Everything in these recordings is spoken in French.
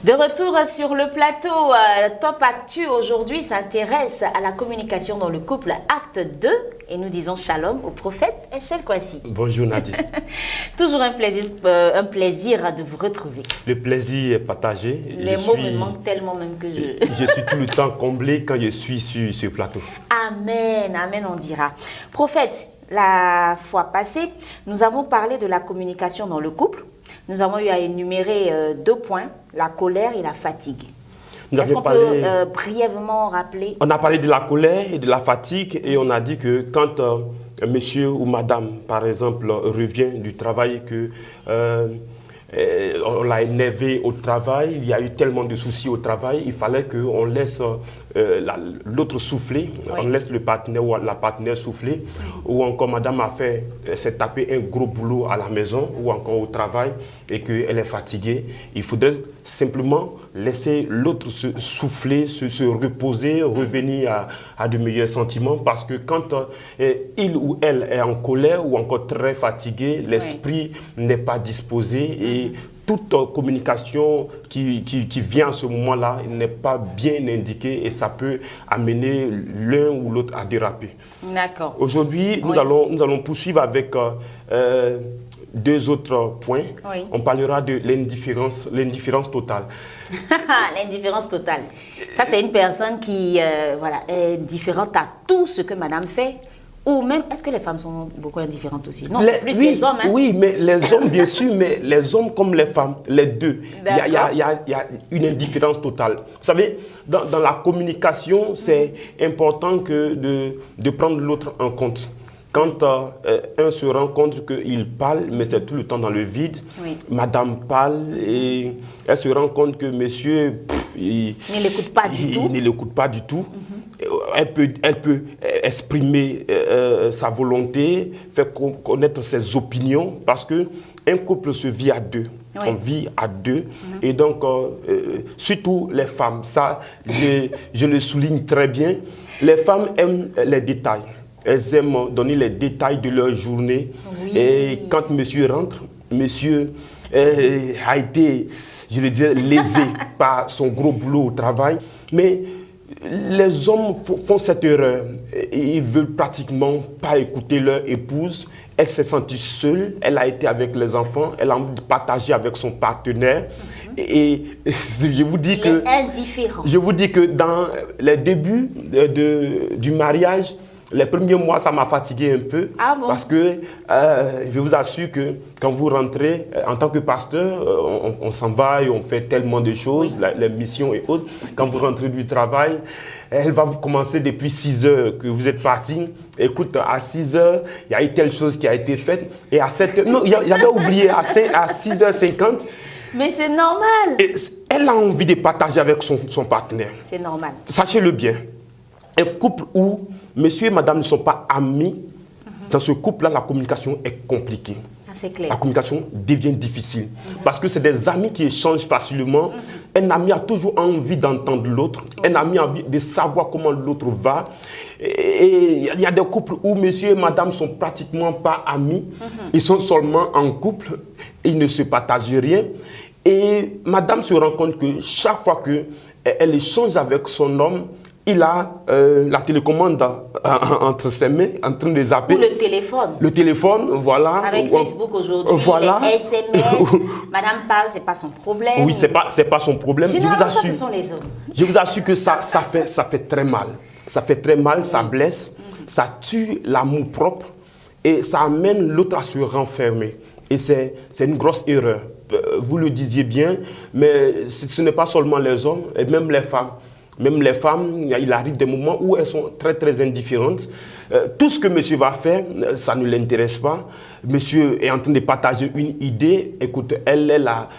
De retour sur le plateau, Top Actu aujourd'hui s'intéresse à la communication dans le couple, acte 2. Et nous disons shalom au prophète Echel Kwasi. Bonjour Nadi. Toujours un plaisir de vous retrouver. Le plaisir est partagé. Les mots me manquent tellement même que je suis tout le temps comblé quand je suis sur ce plateau. Amen, amen on dira. Prophète, la fois passée, nous avons parlé de la communication dans le couple. Nous avons eu à énumérer 2 points, la colère et la fatigue. Est-ce qu'on peut brièvement rappeler? On a parlé de la colère et de la fatigue et on a dit que quand monsieur ou madame, par exemple, revient du travail, que on l'a énervé au travail, il y a eu tellement de soucis au travail, il fallait qu'on laisse l'autre souffler, oui. On laisse le partenaire ou la partenaire souffler, ou encore madame s'est tapé un gros boulot à la maison ou encore au travail et qu'elle est fatiguée. Il faudrait simplement laisser l'autre se souffler, se reposer, revenir à de meilleurs sentiments, parce que quand il ou elle est en colère ou encore très fatigué, l'esprit n'est pas disposé et toute communication qui vient à ce moment-là n'est pas bien indiquée et ça peut amener l'un ou l'autre à déraper. D'accord. Aujourd'hui, nous allons poursuivre avec 2 autres points. Oui. On parlera de l'indifférence totale. L'indifférence totale. Ça, c'est une personne qui est différente à tout ce que madame fait. Ou même, est-ce que les femmes sont beaucoup indifférentes aussi? Non, c'est plus les hommes. Hein? Oui, mais les hommes, bien sûr, mais les hommes comme les femmes, les deux. Il y a une indifférence totale. Vous savez, dans la communication, c'est important de prendre l'autre en compte. Quand un se rend compte qu'il parle, mais c'est tout le temps dans le vide, oui. Madame parle et elle se rend compte que monsieur il ne l'écoute pas du tout. Il ne l'écoute pas du tout. Elle peut exprimer sa volonté, faire connaître ses opinions, parce qu'un couple se vit à 2. Oui. On vit à 2. Et donc, surtout les femmes, ça, je le souligne très bien, les femmes aiment les détails. Elles aiment donner les détails de leur journée. Oui. Et quand monsieur rentre, monsieur a été, je le dis, lésé par son gros boulot au travail. Mais les hommes font cette erreur. Ils ne veulent pratiquement pas écouter leur épouse. Elle s'est sentie seule. Elle a été avec les enfants. Elle a envie de partager avec son partenaire. Et je vous dis que... indifférent. Je vous dis que dans les débuts du mariage, les premiers mois, ça m'a fatigué un peu. Ah bon? Parce que je vous assure que quand vous rentrez, en tant que pasteur, on s'en va et on fait tellement de choses, oui. Les missions et autres. Quand vous rentrez du travail, elle va vous commencer depuis 6 heures que vous êtes parti. Écoute, à 6 heures, il y a eu telle chose qui a été faite. Et à 7 heures, non, j'avais oublié, à 6h50. Mais c'est normal. Elle a envie de partager avec son partenaire. C'est normal. Sachez-le bien. Un couple où monsieur et madame ne sont pas amis, dans ce couple-là, la communication est compliquée. Ah, c'est clair. La communication devient difficile. Parce que c'est des amis qui échangent facilement. Un ami a toujours envie d'entendre l'autre. Un ami a envie de savoir comment l'autre va. Et il y a des couples où monsieur et madame ne sont pratiquement pas amis. Ils sont seulement en couple. Ils ne se partagent rien. Et madame se rend compte que chaque fois qu'elle échange avec son homme, il a la télécommande entre ses mains, en train de zapper. Ou le téléphone. Le téléphone, voilà. Avec Facebook aujourd'hui, voilà. Les SMS, madame parle, c'est pas son problème. Oui, c'est pas son problème. Généralement, ça, ce sont les hommes. Je vous assure que ça fait très mal. Ça fait très mal, ça blesse, ça tue l'amour propre et ça amène l'autre à se renfermer. Et c'est une grosse erreur. Vous le disiez bien, mais ce n'est pas seulement les hommes, et même les femmes. Même les femmes, il arrive des moments où elles sont très très indifférentes. Tout ce que monsieur va faire, ça ne l'intéresse pas. Monsieur est en train de partager une idée. Écoute, elle a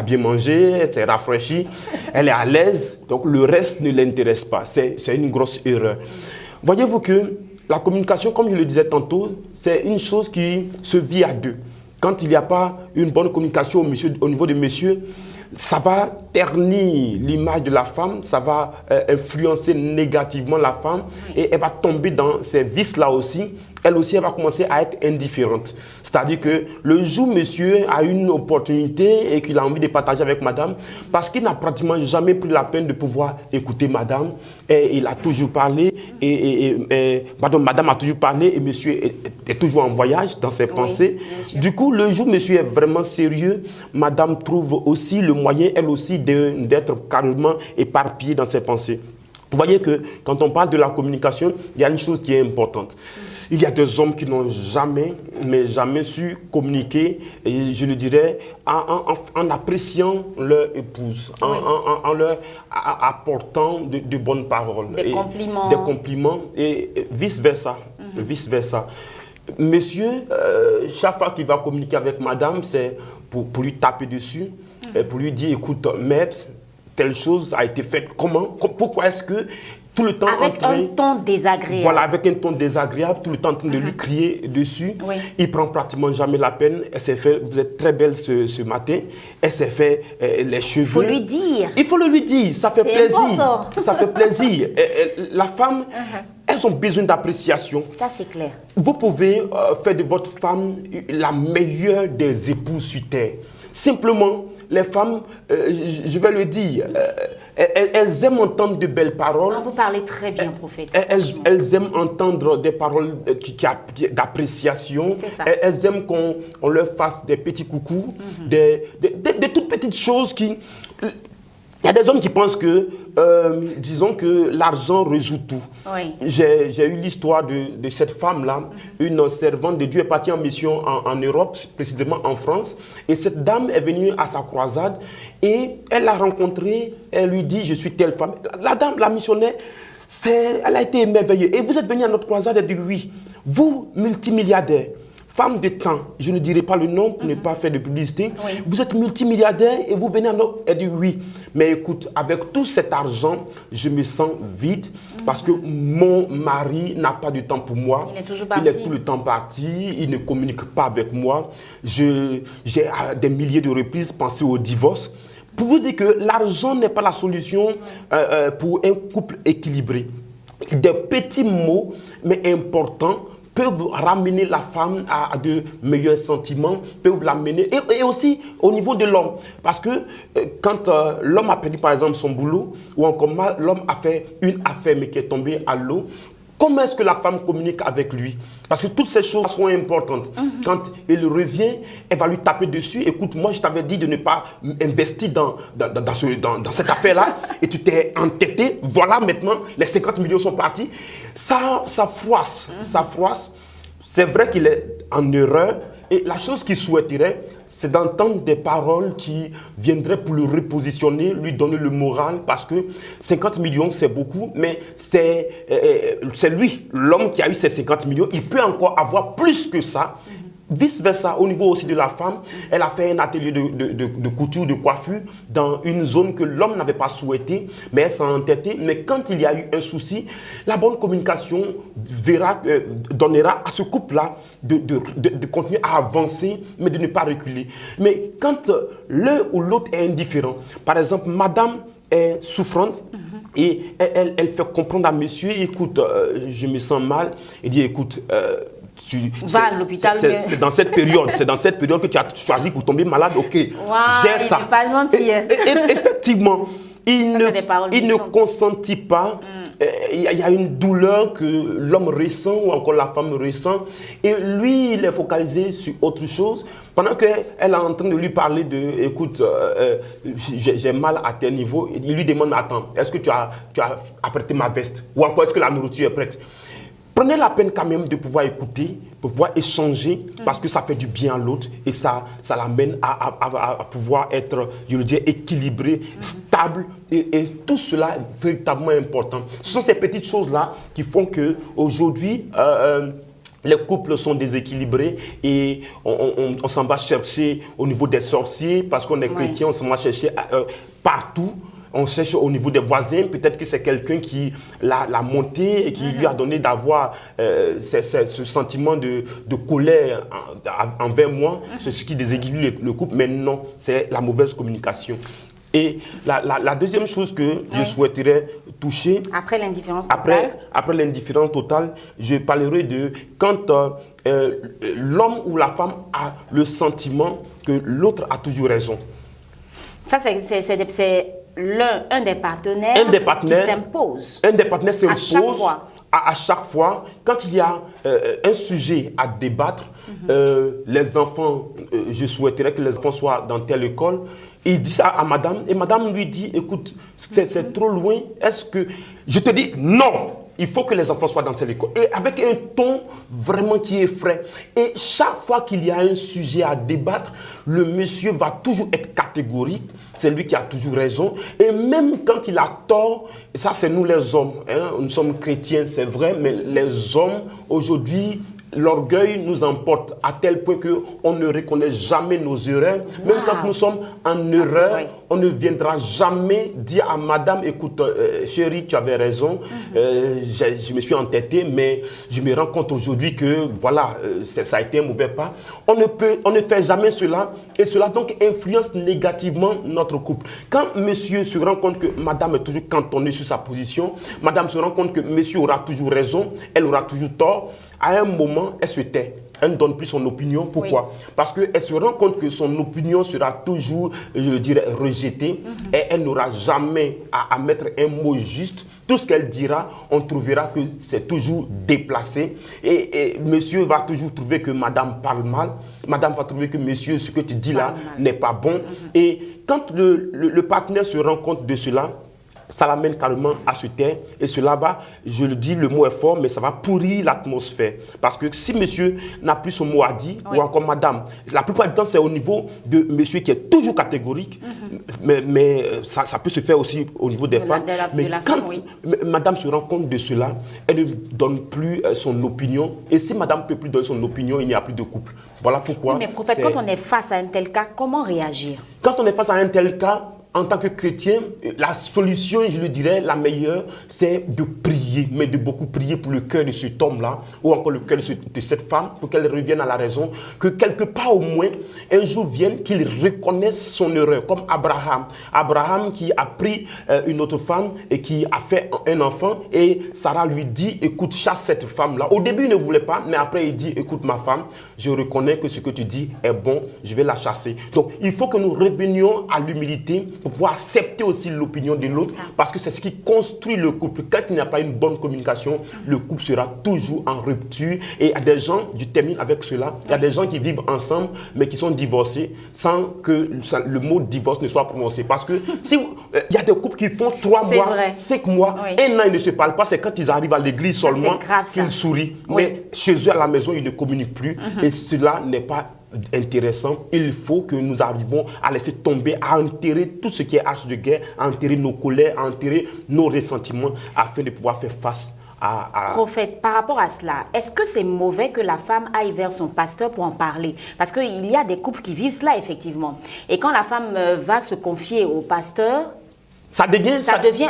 bien mangé, elle s'est rafraîchie, elle est à l'aise. Donc le reste ne l'intéresse pas. C'est une grosse erreur. Voyez-vous que la communication, comme je le disais tantôt, c'est une chose qui se vit à 2. Quand il n'y a pas une bonne communication au niveau de monsieur, ça va ternir l'image de la femme, ça va influencer négativement la femme et elle va tomber dans ces vices-là aussi. Elle aussi, elle va commencer à être indifférente. C'est-à-dire que le jour où monsieur a une opportunité et qu'il a envie de partager avec madame, parce qu'il n'a pratiquement jamais pris la peine de pouvoir écouter madame, et il a toujours parlé, pardon, madame a toujours parlé et monsieur est toujours en voyage dans ses pensées. Du coup, le jour où monsieur est vraiment sérieux, madame trouve aussi le moyen, elle aussi, d'être carrément éparpillée dans ses pensées. Vous voyez que quand on parle de la communication, il y a une chose qui est importante. Il y a des hommes qui n'ont jamais, mais jamais su communiquer, et je le dirais, en appréciant leur épouse, en leur apportant de bonnes paroles. Des compliments et vice-versa. Vice-versa. Monsieur, chaque fois qu'il va communiquer avec madame, c'est pour lui taper dessus, et pour lui dire, écoute, maître, telle chose a été faite. Comment? Pourquoi est-ce que tout le temps avec un ton désagréable. Voilà, avec un ton désagréable, tout le temps en train de lui crier dessus. Il prend pratiquement jamais la peine. Elle s'est fait, vous êtes très belle ce matin. Elle s'est fait les cheveux. Il faut lui dire. Il faut le lui dire. Ça fait plaisir. Important. Ça fait plaisir. La femme, elles ont besoin d'appréciation. Ça, c'est clair. Vous pouvez faire de votre femme la meilleure des épouses sur terre. Simplement, les femmes, je vais le dire, elles aiment entendre de belles paroles. Vous parlez très bien, prophète. Elles aiment entendre des paroles d'appréciation. Elles aiment qu'on leur fasse des petits coucous, des toutes petites choses qui... Il y a des hommes qui pensent que, disons que l'argent résout tout. J'ai eu l'histoire de cette femme-là, une servante de Dieu est partie en mission en Europe, précisément en France. Et cette dame est venue à sa croisade et elle l'a rencontrée, elle lui dit, je suis telle femme. La dame, la missionnaire, elle a été émerveillée. Et vous êtes venu à notre croisade, elle dit oui. Vous, multimilliardaire, femme de temps, je ne dirai pas le nom pour ne pas faire de publicité. Vous êtes multimilliardaire et vous venez à notre... Elle dit oui. Mais écoute, avec tout cet argent, je me sens vide parce que mon mari n'a pas de temps pour moi. Il est toujours parti. Il est tout le temps parti. Il ne communique pas avec moi. J'ai à des milliers de reprises pensé au divorce. Pour vous dire que l'argent n'est pas la solution pour un couple équilibré. Des petits mots, mais importants, peuvent ramener la femme à de meilleurs sentiments, peuvent l'amener, et aussi au niveau de l'homme. Parce que quand l'homme a perdu par exemple son boulot, ou encore l'homme a fait une affaire mais qui est tombée à l'eau, comment est-ce que la femme communique avec lui? Parce que toutes ces choses sont importantes. Quand il revient, elle va lui taper dessus. Écoute, moi je t'avais dit de ne pas investir dans cette affaire-là et tu t'es entêté. Voilà, maintenant, les 50 millions sont partis. Ça froisse. Ça froisse. C'est vrai qu'il est en erreur. Et la chose qu'il souhaiterait, c'est d'entendre des paroles qui viendraient pour le repositionner, lui donner le moral, parce que 50 millions, c'est beaucoup, mais c'est lui, l'homme qui a eu ces 50 millions, il peut encore avoir plus que ça. Vice-versa, au niveau aussi de la femme, elle a fait un atelier de couture, de coiffure dans une zone que l'homme n'avait pas souhaité, mais elle s'est entêtée. Mais quand il y a eu un souci, la bonne communication donnera à ce couple-là de continuer à avancer, mais de ne pas reculer. Mais quand l'un ou l'autre est indifférent, par exemple, madame est souffrante, et elle fait comprendre à monsieur, écoute, je me sens mal, il dit, écoute, va à l'hôpital. C'est dans cette période, que tu as choisi pour tomber malade. Ok, gère ça. Il n'est pas gentil. Effectivement, il ne consentit pas. Il y a une douleur que l'homme ressent ou encore la femme ressent. Et lui, il est focalisé sur autre chose. Pendant qu'elle est en train de lui parler de, écoute, j'ai mal à tel niveau, il lui demande, attends, est-ce que tu as apprêté ma veste? Ou encore, est-ce que la nourriture est prête? Prenez la peine quand même de pouvoir écouter, de pouvoir échanger, parce que ça fait du bien à l'autre et ça l'amène à pouvoir être, je le dis, équilibré, stable, et tout cela est véritablement important. Ce sont ces petites choses-là qui font qu'aujourd'hui, les couples sont déséquilibrés et on s'en va chercher au niveau des sorciers, parce qu'on est chrétien, on s'en va chercher partout. On cherche au niveau des voisins, peut-être que c'est quelqu'un qui l'a monté et qui lui a donné d'avoir ce sentiment de colère envers moi. C'est ce qui déséquilibre le couple, mais non, c'est la mauvaise communication. Et la deuxième chose que je souhaiterais toucher, après l'indifférence totale, après l'indifférence totale, je parlerai de quand l'homme ou la femme a le sentiment que l'autre a toujours raison. Ça, c'est un des partenaires qui s'impose. Un des partenaires s'impose à chaque fois. À chaque fois, quand il y a un sujet à débattre, les enfants, je souhaiterais que les enfants soient dans telle école, il dit ça à madame, et madame lui dit, écoute, c'est trop loin, est-ce que... Je te dis, non, il faut que les enfants soient dans telle école. Et avec un ton vraiment qui est frais. Et chaque fois qu'il y a un sujet à débattre, le monsieur va toujours être catégorique. C'est lui qui a toujours raison. Et même quand il a tort, et ça c'est nous les hommes, hein, nous sommes chrétiens, c'est vrai, mais les hommes aujourd'hui, l'orgueil nous emporte à tel point qu'on ne reconnaît jamais nos erreurs. Même quand nous sommes en erreur, on ne viendra jamais dire à madame, écoute, chérie, tu avais raison, je me suis entêté, mais je me rends compte aujourd'hui que voilà, ça a été un mauvais pas. On ne fait jamais cela, et cela donc influence négativement notre couple. Quand monsieur se rend compte que madame est toujours cantonnée sur sa position, madame se rend compte que monsieur aura toujours raison, elle aura toujours tort, à un moment, elle se tait. Elle ne donne plus son opinion. Pourquoi? Parce qu'elle se rend compte que son opinion sera toujours, je dirais, rejetée. Et elle n'aura jamais à mettre un mot juste. Tout ce qu'elle dira, on trouvera que c'est toujours déplacé. Et monsieur va toujours trouver que madame parle mal. Madame va trouver que monsieur, ce que tu dis là, n'est pas bon. Et quand le partenaire se rend compte de cela, ça l'amène carrément à se taire, et cela va, je le dis, le mot est fort, mais ça va pourrir l'atmosphère. Parce que si monsieur n'a plus son mot à dire, ou encore madame, la plupart du temps c'est au niveau de monsieur qui est toujours catégorique, mais ça peut se faire aussi au niveau des femmes. Mais quand madame se rend compte de cela, elle ne donne plus son opinion, et si madame ne peut plus donner son opinion, il n'y a plus de couple. Voilà pourquoi. Oui, mais prophète, quand on est face à un tel cas, comment réagir? Quand on est face à un tel cas, en tant que chrétien, la solution, je le dirais, la meilleure, c'est de prier, mais de beaucoup prier pour le cœur de cet homme-là, ou encore le cœur de cette femme, pour qu'elle revienne à la raison, que quelque part au moins, un jour vienne, qu'il reconnaisse son erreur, comme Abraham. Abraham qui a pris une autre femme et qui a fait un enfant, et Sarah lui dit, écoute, chasse cette femme-là. Au début, il ne voulait pas, mais après, il dit, écoute ma femme, je reconnais que ce que tu dis est bon, je vais la chasser. Donc, il faut que nous revenions à l'humilité, pour pouvoir accepter aussi l'opinion de l'autre, parce que c'est ce qui construit le couple. Quand il n'y a pas une bonne communication, le couple sera toujours en rupture. Et il y a des gens, je termine avec cela, il y a des gens qui vivent ensemble, mais qui sont divorcés sans que le mot divorce ne soit prononcé. Parce que si il y a des couples qui font 3 mois, 5 mois, 1 an, ils ne se parlent pas, c'est quand ils arrivent à l'église seulement qu'ils sourient. Mais chez eux à la maison, ils ne communiquent plus. Et cela n'est pas intéressant. Il faut que nous arrivions à laisser tomber, à enterrer tout ce qui est hache de guerre, à enterrer nos colères, à enterrer nos ressentiments, afin de pouvoir faire face à... Prophète, par rapport à cela, est-ce que c'est mauvais que la femme aille vers son pasteur pour en parler? Parce qu'il y a des couples qui vivent cela, effectivement. Et quand la femme va se confier au pasteur, ça devient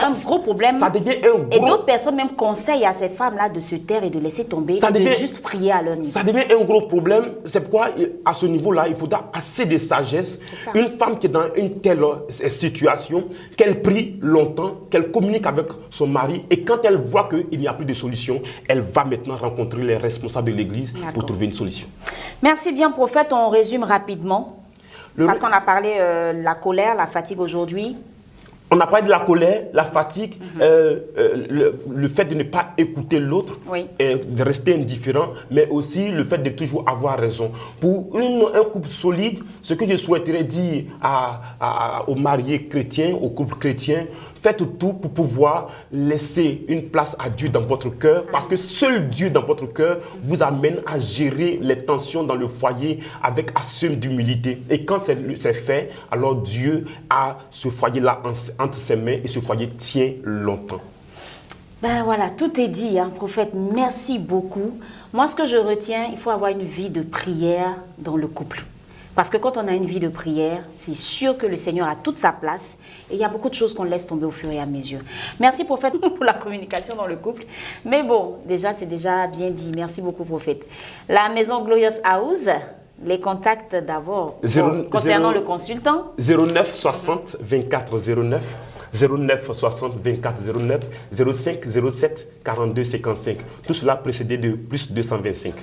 un gros problème. Ça devient un gros... Et d'autres personnes même conseillent à ces femmes-là de se taire et de laisser tomber, de juste prier à leur niveau. Ça devient un gros problème. C'est pourquoi, à ce niveau-là, il faudra assez de sagesse. Une femme qui est dans une telle situation, qu'elle prie longtemps, qu'elle communique avec son mari, et quand elle voit qu'il n'y a plus de solution, elle va maintenant rencontrer les responsables de l'église pour trouver une solution. Merci bien, prophète. On résume rapidement. Parce qu'on a parlé de la colère, la fatigue aujourd'hui. On a parlé de la colère, la fatigue, le fait de ne pas écouter l'autre, de rester indifférent, mais aussi le fait de toujours avoir raison. Pour un couple solide, ce que je souhaiterais dire aux mariés chrétiens, aux couples chrétiens, faites tout pour pouvoir laisser une place à Dieu dans votre cœur, parce que seul Dieu dans votre cœur vous amène à gérer les tensions dans le foyer avec assez d'humilité. Et quand c'est fait, alors Dieu a ce foyer-là entre ses mains et ce foyer tient longtemps. Ben voilà, tout est dit, hein, prophète. Merci beaucoup. Moi, ce que je retiens, il faut avoir une vie de prière dans le couple. Parce que quand on a une vie de prière, c'est sûr que le Seigneur a toute sa place et il y a beaucoup de choses qu'on laisse tomber au fur et à mesure. Merci, prophète, pour la communication dans le couple. Mais bon, déjà, c'est déjà bien dit. Merci beaucoup, prophète. La maison Glorious House, Les contacts d'abord, Zéro- concernant zéro- le consultant. 09 60 24 09, 09 60 24 09, 05 07 42 55. Tout cela précédé de plus 225.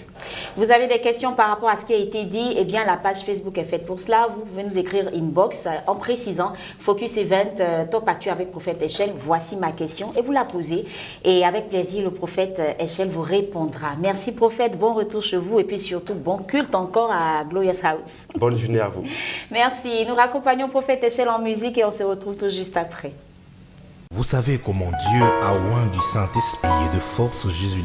Vous avez des questions par rapport à ce qui a été dit, eh bien la page Facebook est faite pour cela. Vous pouvez nous écrire inbox en précisant Focus Event Top Actu avec Prophète Echelle. Voici ma question et vous la posez. Et avec plaisir, le Prophète Echelle vous répondra. Merci Prophète, bon retour chez vous et puis surtout bon culte encore à Glorious House. Bonne journée à vous. Merci. Nous raccompagnons Prophète Echelle en musique et on se retrouve tout juste après. Vous savez comment Dieu a oint du Saint-Esprit et de force Jésus